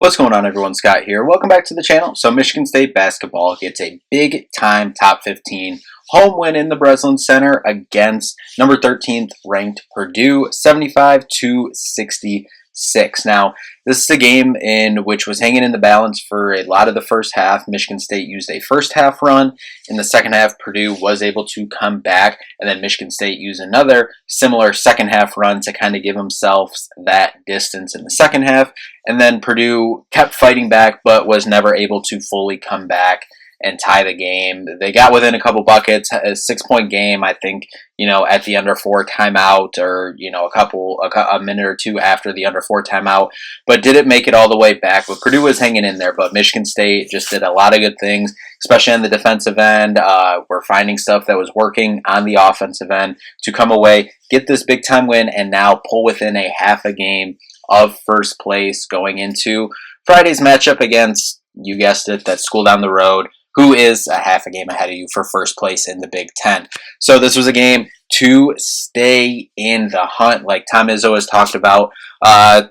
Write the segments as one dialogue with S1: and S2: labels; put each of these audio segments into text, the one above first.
S1: What's going on, everyone? Scott here. Welcome back to the channel. So Michigan State basketball gets a big-time top 15 home win in the Breslin Center against number 13th ranked Purdue, 75-66. Now, this is a game in which was hanging in the balance for a lot of the first half. Michigan State used a first half run. In the second half, Purdue was able to come back, and then Michigan State used another similar second half run to kind of give themselves that distance in the second half. And then Purdue kept fighting back, but was never able to fully come back and tie the game. They got within a couple buckets, a 6-point game, I think, at the under 4 timeout, or, a minute or two after the under 4 timeout, but didn't make it all the way back. But Purdue was hanging in there, but Michigan State just did a lot of good things, especially on the defensive end. We're finding stuff that was working on the offensive end to come away, get this big time win, and now pull within a half a game of first place going into Friday's matchup against, you guessed it, that school down the road, who is a half a game ahead of you for first place in the Big Ten. So this was a game to stay in the hunt, like Tom Izzo has talked about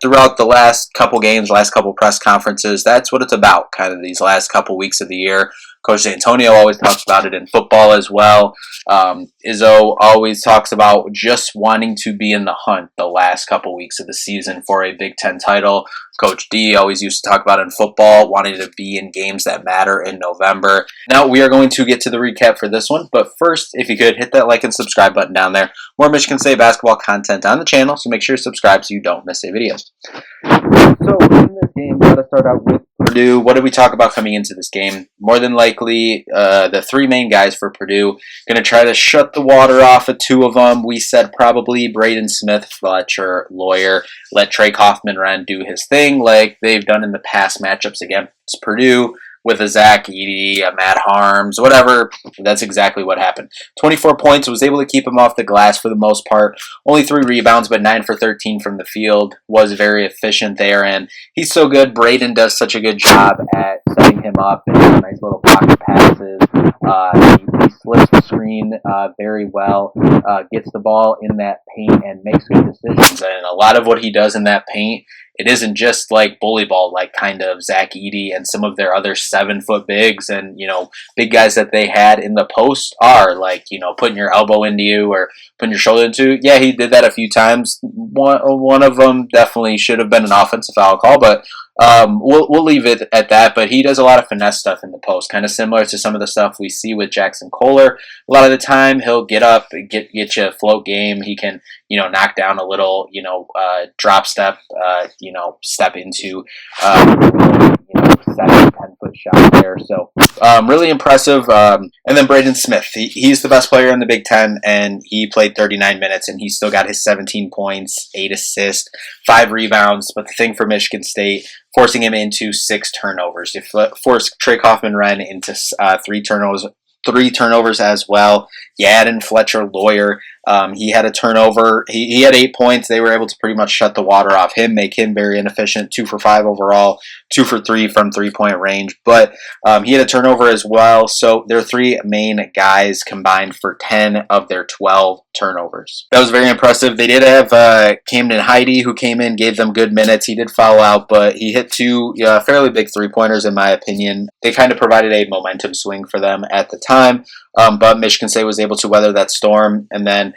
S1: throughout the last couple games, last couple press conferences. That's what it's about, kind of these last couple weeks of the year. Coach Antonio always talks about it in football as well. Izzo always talks about just wanting to be in the hunt the last couple weeks of the season for a Big Ten title. Coach D always used to talk about in football, wanting to be in games that matter in November. Now we are going to get to the recap for this one, but first, if you could, hit that like and subscribe button down there. More Michigan State basketball content on the channel, so make sure to subscribe so you don't miss a video. So in this game, we got to start out with Purdue. What did we talk about coming into this game? More than likely, the three main guys for Purdue going to try to shut the water off of two of them. We said probably Braden Smith, Fletcher, Lawyer, let Trey Kaufman-Renn do his thing like they've done in the past matchups against Purdue with a Zach Edey, a Matt Harms, whatever. That's exactly what happened. 24 points, was able to keep him off the glass for the most part. Only 3 rebounds, but 9 for 13 from the field. Was very efficient there, and he's so good. Braden does such a good job at setting him up and nice little pocket passes. He slips the screen very well, gets the ball in that paint and makes good decisions. And a lot of what he does in that paint, it isn't just like bully ball, like kind of Zach Edey and some of their other 7-foot bigs and, big guys that they had in the post are like, putting your elbow into you or putting your shoulder into you. Yeah, he did that a few times. One of them definitely should have been an offensive foul call, but we'll leave it at that. But he does a lot of finesse stuff in the post, kind of similar to some of the stuff we see with Jackson Kohler. A lot of the time, he'll get up, get you a float game. He can, knock down a little, drop step, step into, 7-10-foot shot there. So really impressive. And then Braden Smith, he's the best player in the Big Ten, and he played 39 minutes, and he still got his 17 points, 8 assists, 5 rebounds. But the thing for Michigan State, forcing him into 6 turnovers. You force Trey Kaufman-Renn into 3 turnovers as well. You add in Fletcher Lawyer. He had a turnover. He had 8 points. They were able to pretty much shut the water off him, make him very inefficient. 2 for 5 overall, 2 for 3 from 3-point range. But he had a turnover as well. So their 3 main guys combined for 10 of their 12 turnovers. That was very impressive. They did have Camden Heide, who came in, gave them good minutes. He did foul out, but he hit 2 fairly big 3-pointers in my opinion. They kind of provided a momentum swing for them at the time. But Michigan State was able to weather that storm, and then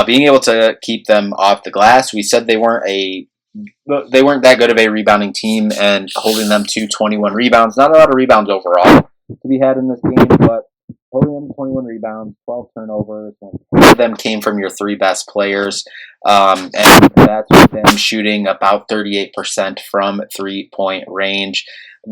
S1: being able to keep them off the glass. We said they weren't that good of a rebounding team, and holding them to 21 rebounds. Not a lot of rebounds overall to be had in this game, but holding them to 21 rebounds, 12 turnovers, and 4 of them came from your 3 best players. And that's with them shooting about 38% from 3-point range.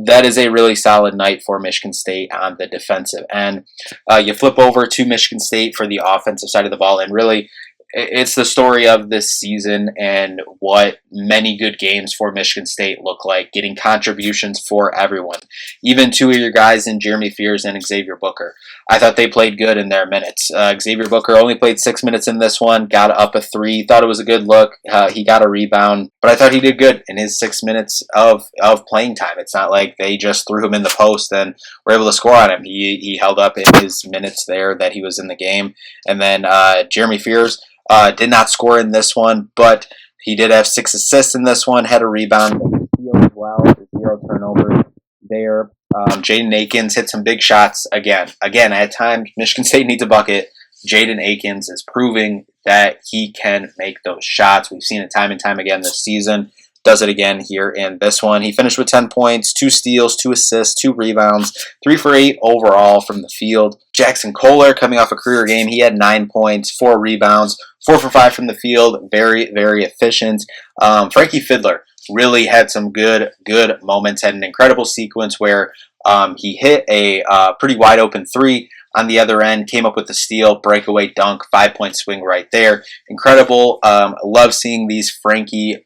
S1: That is a really solid night for Michigan State on the defensive end. You flip over to Michigan State for the offensive side of the ball, and really, it's the story of this season and what many good games for Michigan State look like, getting contributions for everyone. Even 2 of your guys in Jeremy Fears and Xavier Booker. I thought they played good in their minutes. Xavier Booker only played 6 minutes in this one, got up a 3, thought it was a good look. He got a rebound, but I thought he did good in his 6 minutes of playing time. It's not like they just threw him in the post and were able to score on him. He held up in his minutes there that he was in the game. And then Jeremy Fears did not score in this one, but he did have 6 assists in this one, had a rebound, and a steal as well. His 0 turnovers there. Jaden Akins hit some big shots again. At times, Michigan State needs a bucket. Jaden Akins is proving that he can make those shots. We've seen it time and time again this season. Does it again here in this one. He finished with 10 points, 2 steals, 2 assists, 2 rebounds, 3 for 8 overall from the field. Jackson Kohler coming off a career game. He had 9 points, 4 rebounds, 4 for 5 from the field. Very, very efficient. Frankie Fiddler really had some good moments. Had an incredible sequence where he hit a pretty wide open 3 on the other end, came up with a steal, breakaway dunk, 5-point swing right there. Incredible. Love seeing these Frankie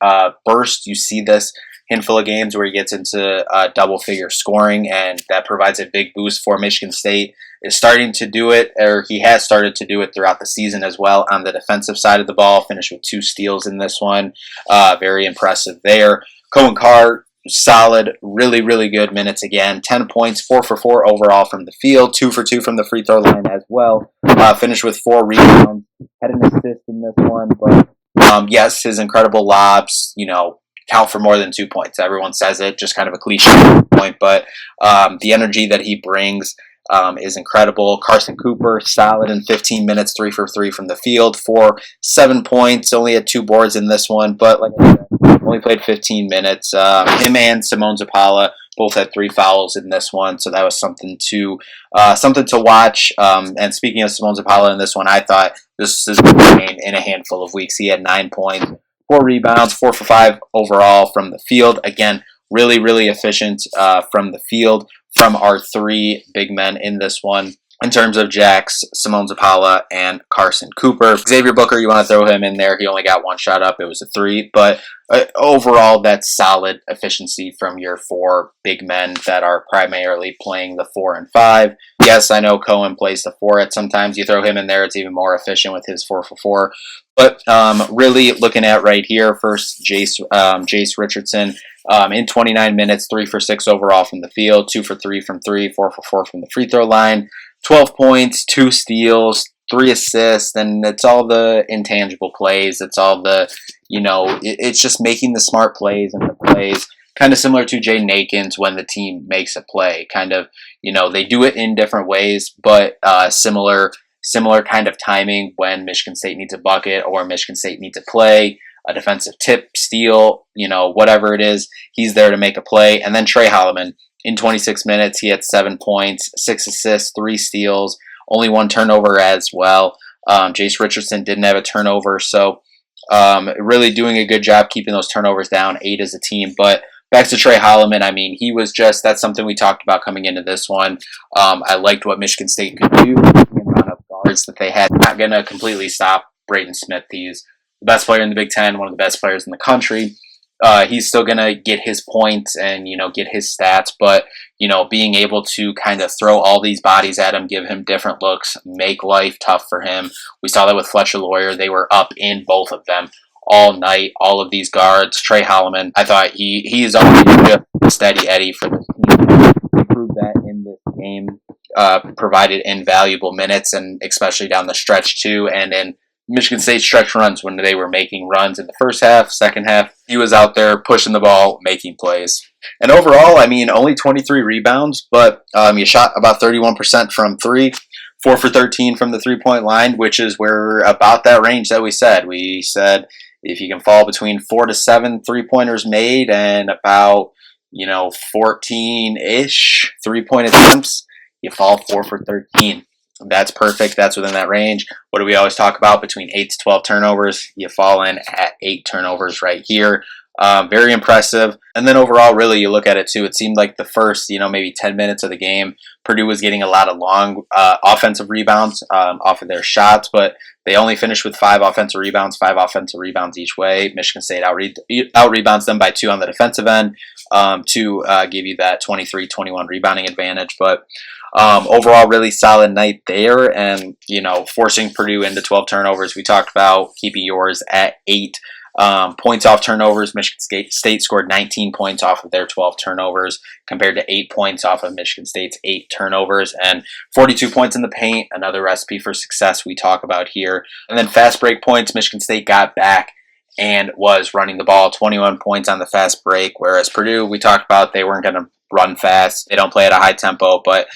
S1: bursts. You see this handful of games where he gets into double-figure scoring, and that provides a big boost for Michigan State. Is starting to do it, or he has started to do it throughout the season as well on the defensive side of the ball. Finished with 2 steals in this one. Very impressive there. Cohen Carr, solid, really good minutes again. 10 points, 4 for 4 overall from the field, 2 for 2 from the free throw line as well. Finished with 4 rebounds, had an assist in this one, but yes, his incredible lobs, count for more than 2 points. Everyone says it, just kind of a cliche point, but the energy that he brings is incredible. Carson Cooper, solid in 15 minutes, 3 for 3 from the field, 7 points, only had 2 boards in this one, but like I said, only played 15 minutes. Him and Simone Zapala both had 3 fouls in this one, so that was something to watch. And speaking of Simone Zapala in this one, I thought this is a game in a handful of weeks. He had 9 points, 4 rebounds, 4 for 5 overall from the field. Again, really efficient from the field from our 3 big men in this one. In terms of Jax, Simone Zapala, and Carson Cooper. Xavier Booker, you want to throw him in there. He only got 1 shot up. It was a 3. But overall, that's solid efficiency from your 4 big men that are primarily playing the 4 and 5. Yes, I know Cohen plays the 4 at sometimes. You throw him in there, it's even more efficient with his 4 for 4. But really looking at right here, first Jace Richardson. In 29 minutes, 3 for 6 overall from the field, 2 for 3 from 3, 4 for 4 from the free throw line. 12 points, 2 steals, 3 assists, and it's all the intangible plays. It's all the, it's just making the smart plays and the plays. Kind of similar to Jaden Akins when the team makes a play. Kind of, they do it in different ways, but similar kind of timing when Michigan State needs a bucket or Michigan State needs a play, a defensive tip, steal, whatever it is, he's there to make a play. And then Trey Holloman. In 26 minutes, he had 7 points, 6 assists, 3 steals, only 1 turnover as well. Jace Richardson didn't have a turnover, so really doing a good job keeping those turnovers down, 8 as a team. But back to Trey Holloman, he was that's something we talked about coming into this one. I liked what Michigan State could do, the amount of guards that they had. Not going to completely stop Braden Smith. He's the best player in the Big Ten, one of the best players in the country. He's still going to get his points and, get his stats, but, being able to kind of throw all these bodies at him, give him different looks, make life tough for him. We saw that with Fletcher Lawyer. They were up in both of them all night, all of these guards. Trey Holloman, I thought he is always just a steady Eddie for this team. He proved that in this game, provided invaluable minutes, and especially down the stretch too, and in Michigan State stretch runs when they were making runs in the first half, second half. He was out there pushing the ball, making plays. And overall, only 23 rebounds, but he shot about 31% from 3, 4 for 13 from the 3-point line, which is where about that range that we said. We said if you can fall between 4 to 7 3-pointers made and about, 14-ish 3-point attempts, you fall 4 for 13. That's perfect. That's within that range. What do we always talk about? Between 8 to 12 turnovers. You fall in at 8 turnovers right here. Very impressive. And then overall, really, you look at it too, it seemed like the first, maybe 10 minutes of the game, Purdue was getting a lot of long offensive rebounds off of their shots, but they only finished with 5 offensive rebounds each way. Michigan State out-rebounds them by 2 on the defensive end to give you that 23-21 rebounding advantage. But overall, really solid night there, and forcing Purdue into 12 turnovers. We talked about keeping yours at 8 points off turnovers. Michigan State scored 19 points off of their 12 turnovers compared to 8 points off of Michigan State's 8 turnovers, and 42 points in the paint. Another recipe for success we talk about here. And then fast break points. Michigan State got back and was running the ball. 21 points on the fast break, whereas Purdue, we talked about, they weren't going to run fast. They don't play at a high tempo, but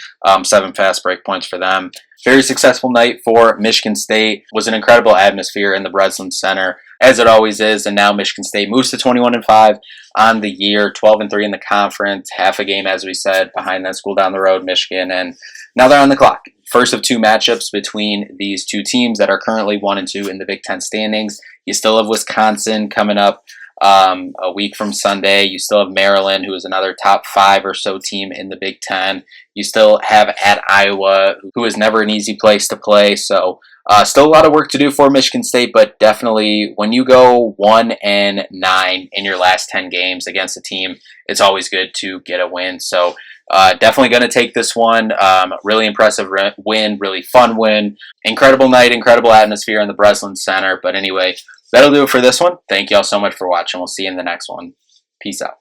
S1: 7 fast break points for them. Very successful night for Michigan State. It was an incredible atmosphere in the Breslin Center, as it always is, and now Michigan State moves to 21-5 on the year, 12-3 in the conference, half a game, as we said, behind that school down the road, Michigan, and now they're on the clock. First of 2 matchups between these 2 teams that are currently 1-2 in the Big Ten standings. You still have Wisconsin coming up a week from Sunday. You still have Maryland, who is another top 5 or so team in the Big Ten. You still have at Iowa, who is never an easy place to play. So still a lot of work to do for Michigan State, but definitely when you go 1-9 in your last 10 games against a team, it's always good to get a win. So definitely going to take this one. Really impressive win, really fun win. Incredible night, incredible atmosphere in the Breslin Center. But anyway, that'll do it for this one. Thank you all so much for watching. We'll see you in the next one. Peace out.